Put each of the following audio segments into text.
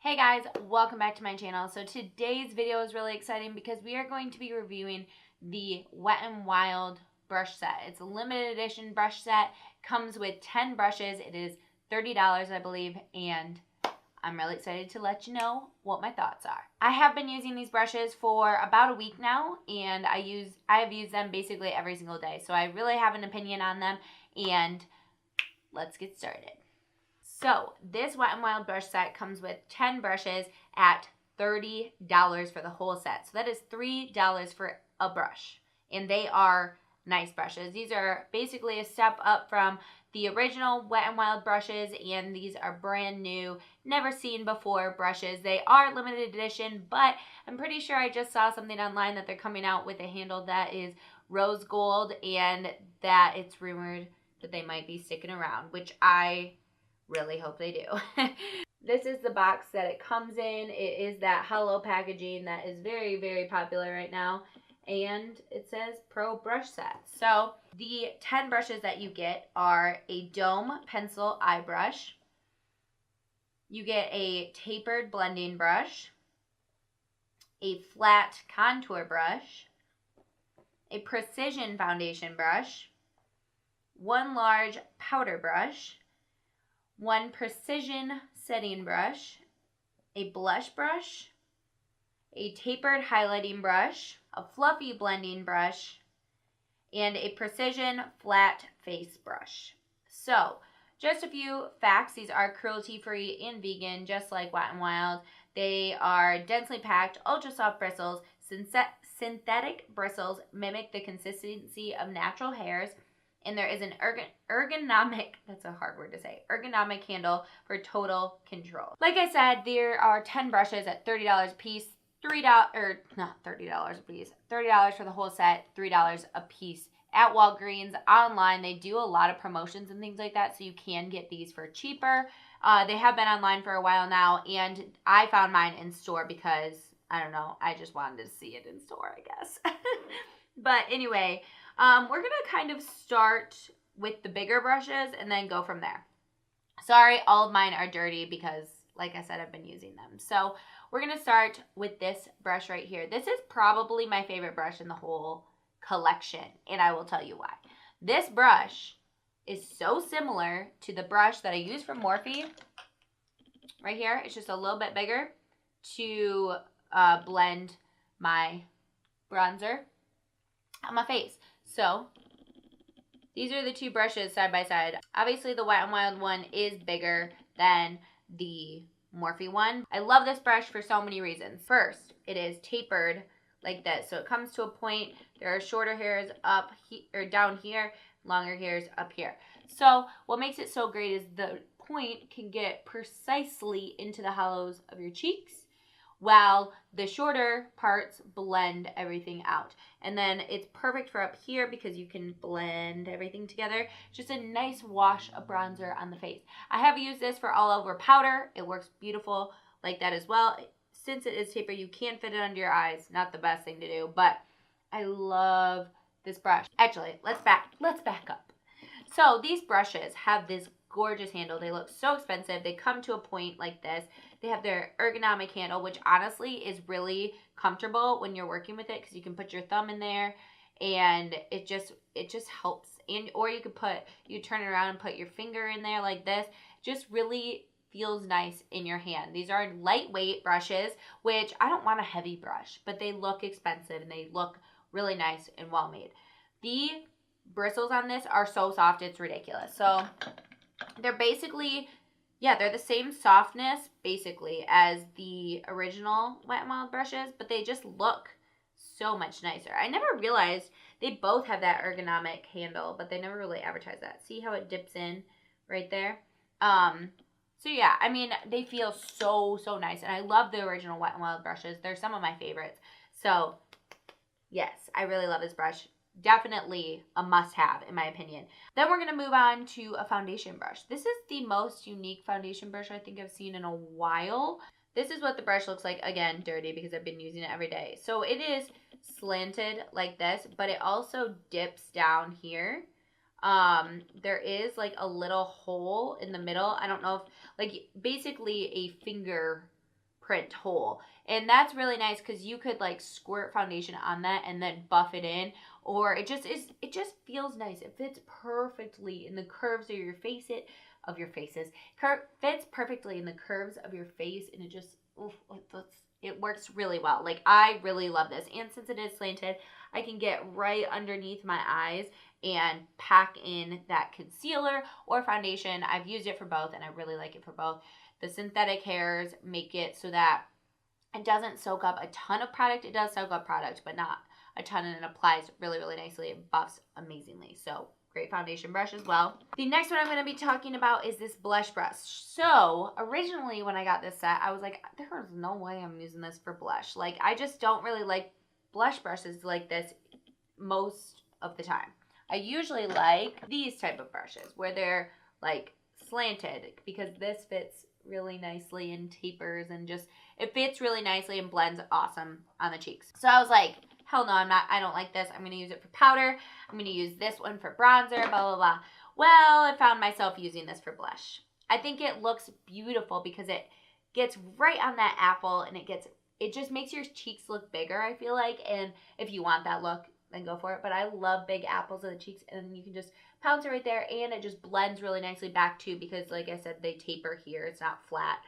Hey guys, welcome back to my channel. So today's video is really exciting because we are going to be reviewing the Wet n Wild brush set. It's a limited edition brush set, comes with 10 brushes. It is $30 I believe, and I'm really excited to let you know what my thoughts are. I have been using these brushes for about a week now, and I have used them basically every single day. So I really have an opinion on them, and let's get started. So this Wet n Wild brush set comes with 10 brushes at $30 for the whole set. So that is $3 for a brush. And they are nice brushes. These are basically a step up from the original Wet n Wild brushes, and these are brand new, never seen before brushes. They are limited edition, but I'm pretty sure I just saw something online that they're coming out with a handle that is rose gold, and that it's rumored that they might be sticking around, which I really hope they do. This is the box that it comes in. It is that hollow packaging that is very, very popular right now. And it says Pro Brush Set. So the 10 brushes that you get are a dome pencil eye brush. You get a tapered blending brush, a flat contour brush, a precision foundation brush, one large powder brush, one precision setting brush, a blush brush, a tapered highlighting brush, a fluffy blending brush, and a precision flat face brush. So, just a few facts. These are cruelty-free and vegan, just like Wet n Wild. They are densely packed, ultra soft bristles. Synthetic bristles mimic the consistency of natural hairs. And there is an ergonomic, that's a hard word to say, ergonomic handle for total control. Like I said, there are 10 brushes at $30 a piece. Not $30 a piece. $30 for the whole set, $3 a piece at Walgreens. Online, they do a lot of promotions and things like that, so you can get these for cheaper. They have been online for a while now, and I found mine in store because, I don't know, I just wanted to see it in store, I guess. But anyway, we're going to kind of start with the bigger brushes and then go from there. Sorry, all of mine are dirty because, like I said, I've been using them. So we're going to start with this brush right here. This is probably my favorite brush in the whole collection, and I will tell you why. This brush is so similar to the brush that I use from Morphe right here. It's just a little bit bigger to blend my bronzer on my face. So these are the two brushes side by side. Obviously the Wet n Wild one is bigger than the Morphe one. I love this brush for so many reasons. First, it is tapered like this. So it comes to a point. There are shorter hairs up or down here, longer hairs up here. So what makes it so great is the point can get precisely into the hollows of your cheeks, while the shorter parts blend everything out. And then it's perfect for up here because you can blend everything together. Just a nice wash of bronzer on the face. I have used this for all over powder. It works beautiful like that as well. Since it is tapered, you can fit it under your eyes. Not the best thing to do, but I love this brush. Actually, let's back up. So these brushes have this gorgeous handle. They look so expensive. They come to a point like this. They have their ergonomic handle, which honestly is really comfortable when you're working with it because you can put your thumb in there and it just helps. And or you turn it around and put your finger in there like this. Just really feels nice in your hand. These are lightweight brushes, which I don't want a heavy brush, but they look expensive and they look really nice and well made. The bristles on this are so soft, it's ridiculous. So they're basically, yeah, they're the same softness basically as the original Wet n Wild brushes, but they just look so much nicer. I never realized they both have that ergonomic handle, but they never really advertise that. See how it dips in right there? So yeah, I mean, they feel so nice, and I love the original Wet n Wild brushes. They're some of my favorites. So yes, I really love this brush. Definitely a must-have in my opinion. Then we're going to move on to a foundation brush. This is the most unique foundation brush I think I've seen in a while. This is what the brush looks like. Again, dirty because I've been using it every day. So it is slanted like this, but it also dips down here. There is like a little hole in the middle. I don't know if, like, basically a finger print hole. And that's really nice because you could like squirt foundation on that and then buff it in. Or it just feels nice. It fits perfectly in the curves of your face. Fits perfectly in the curves of your face, and it just, it works really well. Like, I really love this. And since it is slanted, I can get right underneath my eyes and pack in that concealer or foundation. I've used it for both, and I really like it for both. The synthetic hairs make it so that it doesn't soak up a ton of product. It does soak up product, but not a ton, and it applies really, really nicely. It buffs amazingly. So, great foundation brush as well. The next one I'm going to be talking about is this blush brush. So, originally when I got this set, I was like, there's no way I'm using this for blush. Like, I just don't really like blush brushes like this most of the time. I usually like these type of brushes where they're like slanted, because this fits really nicely and tapers, and just, it fits really nicely and blends awesome on the cheeks. So I was like, hell no, I don't like this. I'm going to use it for powder. I'm going to use this one for bronzer, blah, blah, blah. Well, I found myself using this for blush. I think it looks beautiful because it gets right on that apple, and it just makes your cheeks look bigger, I feel like. And if you want that look, then go for it. But I love big apples of the cheeks, and you can just pounce it right there, and it just blends really nicely back too, because like I said, they taper here. It's not flat.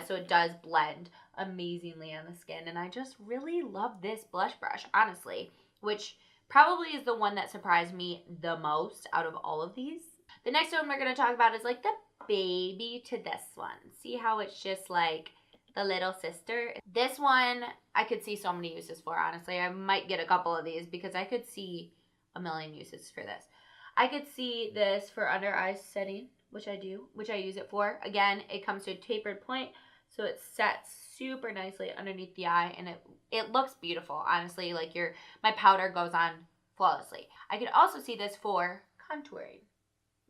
So it does blend amazingly on the skin, and I just really love this blush brush, honestly, which probably is the one that surprised me the most out of all of these. The next one we're going to talk about is like the baby to this one. See how it's just like the little sister? This one, I could see so many uses for, honestly. I might get a couple of these because I could see a million uses for this. I could see this for under eye setting, which I do, which I use it for. Again, it comes to a tapered point, so it sets super nicely underneath the eye, and it looks beautiful, honestly. Like, my powder goes on flawlessly. I could also see this for contouring.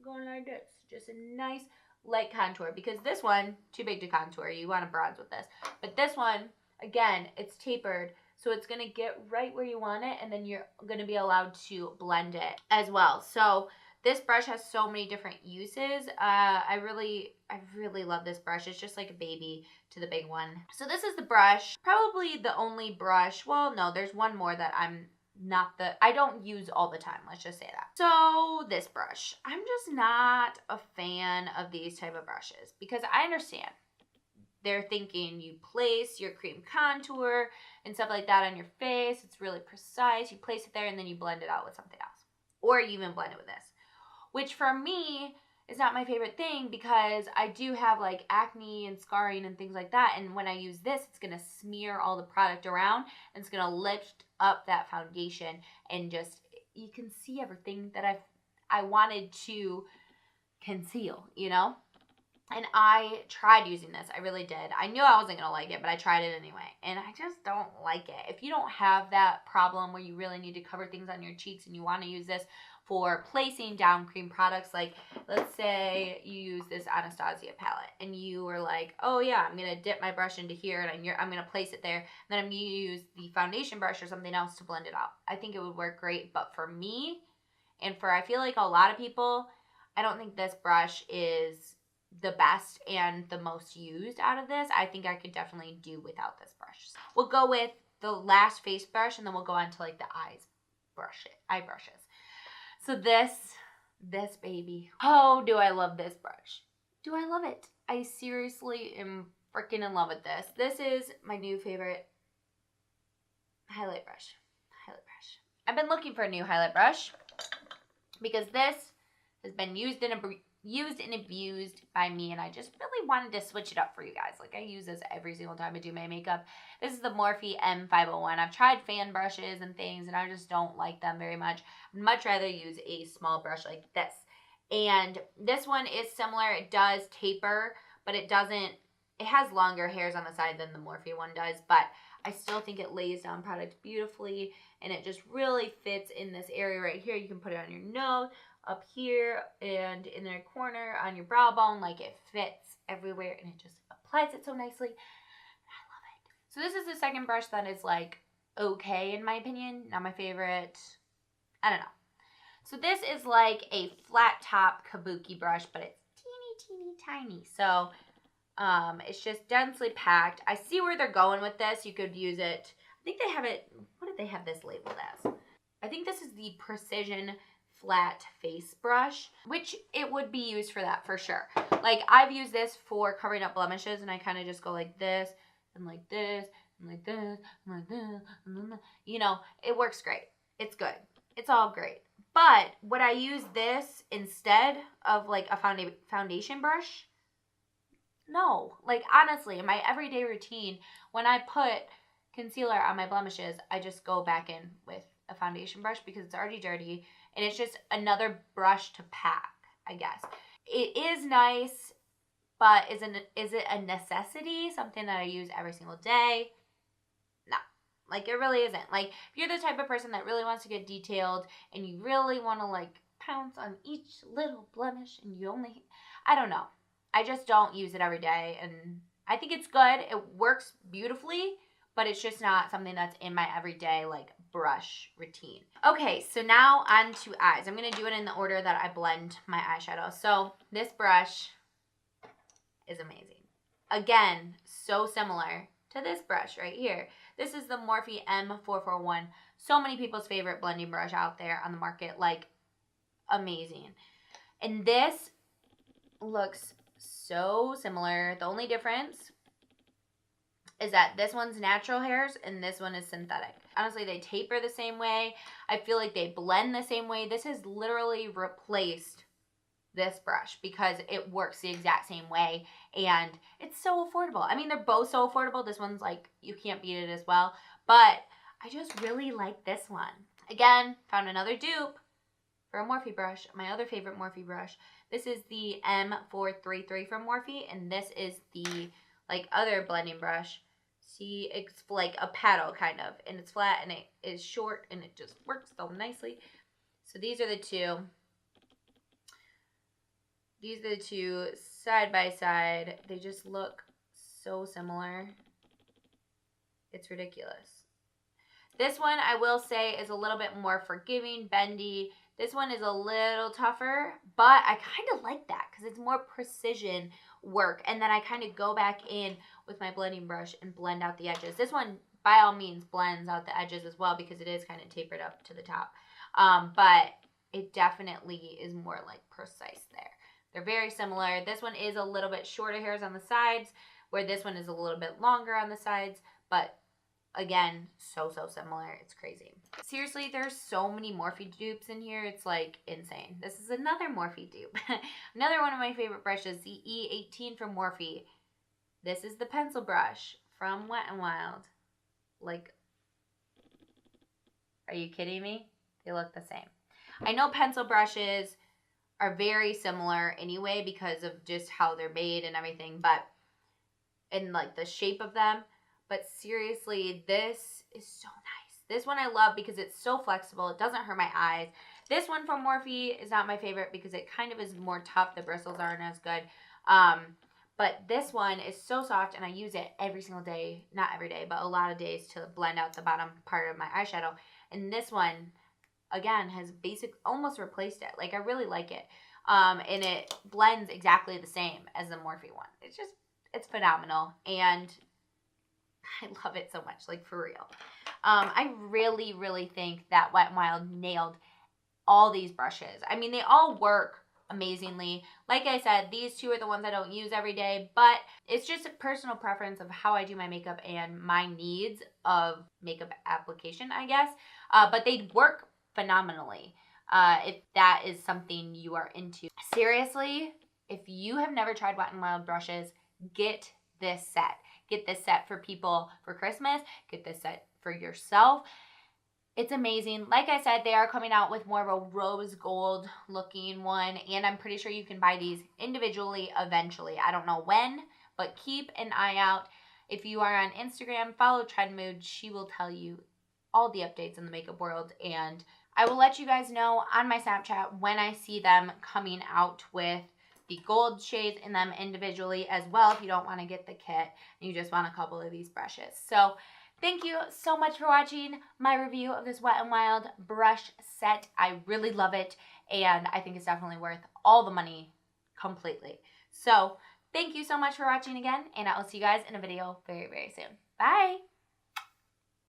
Going like this, just a nice light contour, because this one, too big to contour. You want to bronze with this. But this one, again, it's tapered, so it's going to get right where you want it, and then you're going to be allowed to blend it as well. So this brush has so many different uses. I really love this brush. It's just like a baby to the big one. So this is the brush. Probably the only brush. Well, no, there's one more that I don't use all the time. Let's just say that. So this brush, I'm just not a fan of these type of brushes, because I understand they're thinking you place your cream contour and stuff like that on your face. It's really precise. You place it there and then you blend it out with something else, or you even blend it with this, which for me is not my favorite thing, because I do have like acne and scarring and things like that. And when I use this, it's going to smear all the product around, and it's going to lift up that foundation, and just, you can see everything that I wanted to conceal, you know? And I tried using this. I really did. I knew I wasn't going to like it, but I tried it anyway. And I just don't like it. If you don't have that problem where you really need to cover things on your cheeks and you want to use this for placing down cream products, like let's say you use this Anastasia palette and you were like, oh yeah, I'm going to dip my brush into here and I'm going to place it there. And then I'm going to use the foundation brush or something else to blend it out. I think it would work great. But for me, and for I feel like a lot of people, I don't think this brush is the best and the most used out of this. I think I could definitely do without this brush. We'll go with the last face brush, and then we'll go on to like the eye brushes. So this baby. Oh, do I love this brush. Do I love it? I seriously am freaking in love with this. This is my new favorite highlight brush. I've been looking for a new highlight brush because this has been used and abused by me, and I just really wanted to switch it up for you guys. Like, I use this every single time I do my makeup. This is the Morphe M501. I've tried fan brushes and things, and I just don't like them very much. I'd much rather use a small brush like this. And this one is similar. It does taper, but it has longer hairs on the side than the Morphe one does, but I still think it lays down product beautifully, and it just really fits in this area right here. You can put it on your nose, up here, and in the corner on your brow bone. Like, it fits everywhere, and it just applies it so nicely. I love it. So this is the second brush that is like okay in my opinion, not my favorite. I don't know. So this is like a flat top kabuki brush, but it's teeny tiny. So It's just densely packed. I see where they're going with this. You could use it. I think they have it. What did they have this labeled as? I think this is the Precision Flat Face Brush, which it would be used for that for sure. Like, I've used this for covering up blemishes, and I kind of just go like this and like this and like this and like this and then, you know, it works great. It's good. It's all great. But would I use this instead of like a foundation brush? No. Like, honestly, in my everyday routine, when I put concealer on my blemishes, I just go back in with a foundation brush because it's already dirty, and it's just another brush to pack, I guess. It is nice, but is it a necessity? Something that I use every single day? No. Like, it really isn't. Like, if you're the type of person that really wants to get detailed and you really want to, like, pounce on each little blemish and you only, I don't know. I just don't use it every day, and I think it's good. It works beautifully, but it's just not something that's in my everyday, like, brush routine. Okay, so now on to eyes. I'm going to do it in the order that I blend my eyeshadow. So this brush is amazing. Again, so similar to this brush right here. This is the Morphe M441. So many people's favorite blending brush out there on the market. Like, amazing. And this looks so similar. The only difference is that this one's natural hairs and this one is synthetic. Honestly, they taper the same way. I feel like they blend the same way. This has literally replaced this brush because it works the exact same way, and it's so affordable. I mean, they're both so affordable. This one's like, you can't beat it as well, but I just really like this one. Again, found another dupe for a Morphe brush, my other favorite Morphe brush. This is the M433 from Morphe, and this is the like other blending brush. See, it's like a paddle kind of, and it's flat and it is short and it just works so nicely. So these are the two. These are the two side by side. They just look so similar. It's ridiculous. This one, I will say, is a little bit more forgiving, bendy. This one is a little tougher, but I kind of like that because it's more precision work. And then I kind of go back in with my blending brush and blend out the edges. This one, by all means, blends out the edges as well because it is kind of tapered up to the top. But it definitely is more like precise there. They're very similar. This one is a little bit shorter hairs on the sides, where this one is a little bit longer on the sides, but again, so similar. It's crazy. Seriously, there's so many Morphe dupes in here. It's like insane. This is another Morphe dupe. Another one of my favorite brushes, the E18 from Morphe. This is the pencil brush from Wet n Wild. Like, are you kidding me? They look the same. I know pencil brushes are very similar anyway because of just how they're made and everything, but and like the shape of them. But seriously, this is so nice. This one I love because it's so flexible. It doesn't hurt my eyes. This one from Morphe is not my favorite because it kind of is more tough. The bristles aren't as good. But this one is so soft, and I use it every single day. Not every day, but a lot of days to blend out the bottom part of my eyeshadow. And this one, again, has almost replaced it. Like, I really like it. And it blends exactly the same as the Morphe one. It's phenomenal. And I love it so much, like, for real. I really think that Wet n Wild nailed all these brushes. I mean, they all work amazingly. Like I said, these two are the ones I don't use every day, but it's just a personal preference of how I do my makeup and my needs of makeup application, I guess. But they work phenomenally if that is something you are into. Seriously, if you have never tried Wet n Wild brushes, get this set. Get this set for people for Christmas. Get this set for yourself. It's amazing. Like I said, they are coming out with more of a rose gold looking one, and I'm pretty sure you can buy these individually eventually. I don't know when, but keep an eye out. If you are on Instagram, follow Trend Mood. She will tell you all the updates in the makeup world, and I will let you guys know on my Snapchat when I see them coming out with the gold shades in them individually as well, if you don't want to get the kit and you just want a couple of these brushes. So thank you so much for watching my review of this Wet n Wild brush set. I really love it, and I think it's definitely worth all the money completely. So Thank you so much for watching again, and I will see you guys in a video very, very soon. Bye!